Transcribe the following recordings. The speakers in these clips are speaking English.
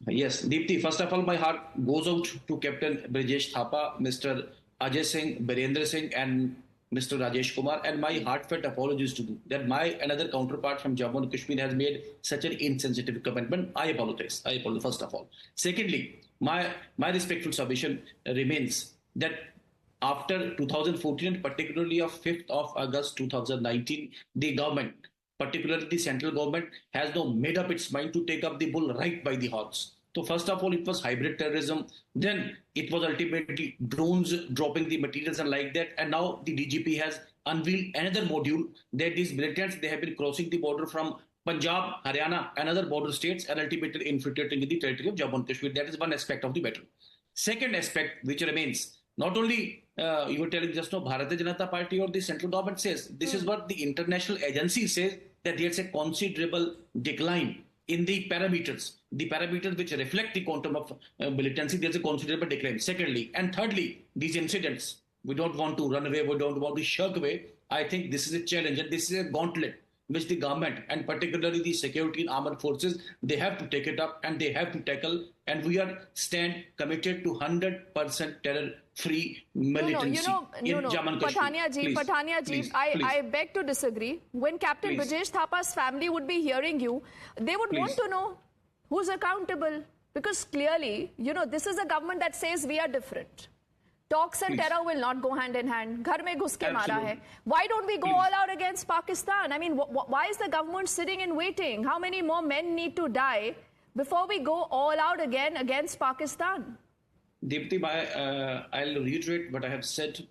Yes, Deepti, first of all, my heart goes out to Captain Brijesh Thapa, Mr. Ajay Singh, Birendra Singh, and Mr. Rajesh Kumar, and my heartfelt apologies to do that. My another counterpart from Jammu and Kashmir has made such an insensitive commitment. I apologize. I apologize, first of all. Secondly, my respectful submission remains that after 2014, particularly of 5th of August 2019, the government, particularly the central government, has now made up its mind to take up the bull right by the horns. So first of all, it was hybrid terrorism. Then it was ultimately drones dropping the materials and like that. And now the DGP has unveiled another module that these militants, they have been crossing the border from Punjab, Haryana, and other border states and ultimately infiltrating in the territory of Jammu and Kashmir. That is one aspect of the battle. Second aspect, which remains, not only you were telling just now, Bharatiya Janata Party or the central government says, this is what the international agency says, that there's a considerable decline in the parameters which reflect the quantum of militancy, there's a considerable decline. Secondly, and thirdly, these incidents, we don't want to run away, we don't want to shirk away. I think this is a challenge and this is a gauntlet which the government and particularly the security and armed forces, they have to take it up and they have to tackle. And we are stand committed to 100% terror-free militancy in Jammu and Kashmir. Pathania ji, I beg to disagree. When Captain Brijesh Thapa's family would be hearing you, they would want to know who's accountable. Because clearly, this is a government that says we are different. Talks and terror will not go hand in hand. Ghar mein ghus ke mara hai. Why don't we go all out against Pakistan? I mean, why is the government sitting and waiting? How many more men need to die before we go all out again against Pakistan? Deepti, I'll reiterate what I have said.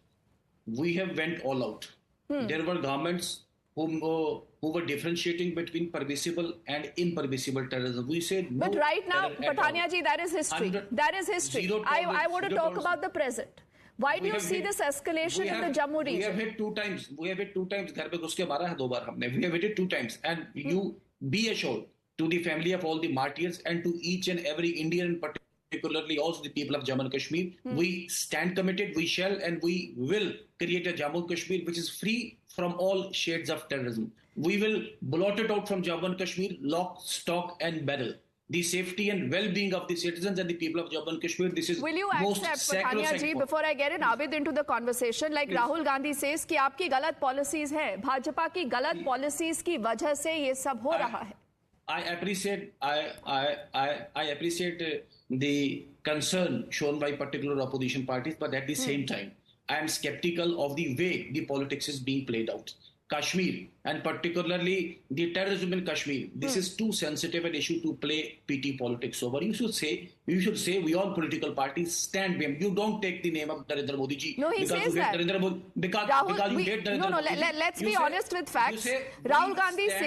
We have went all out. There were governments who were differentiating between permissible and impermissible terrorism. We said no. But right now, Pathania ji, that is history. That is history. I want to talk about the present. Why do you see this escalation in the Jammu region? We have hit two times. Ghar pe ghus ke mara hai do baar humne. We have hit it 2 times. And you be assured to the family of all the martyrs and to each and every Indian, particularly also the people of Jammu and Kashmir, we stand committed, we shall and we will create a Jammu and Kashmir which is free from all shades of terrorism. We will blot it out from Jammu and Kashmir, lock, stock and barrel. The safety and well-being of the citizens and the people of Jammu and Kashmir, this is will you accept, Pathania ji, before I get in Abid into the conversation, like Rahul Gandhi says कि आपकी गलत policies है, भाजपा की गलत policies की वजह से ये सब हो रहा है. I appreciate the concern shown by particular opposition parties, but at the same time, I am skeptical of the way the politics is being played out. Kashmir, and particularly the terrorism in Kashmir, this is too sensitive an issue to play PT politics over. You should say we all political parties stand behind. You don't take the name of Narendra Modi ji. No, he says that. Because you hate Narendra Modi. Let's be honest with facts. Rahul Gandhi says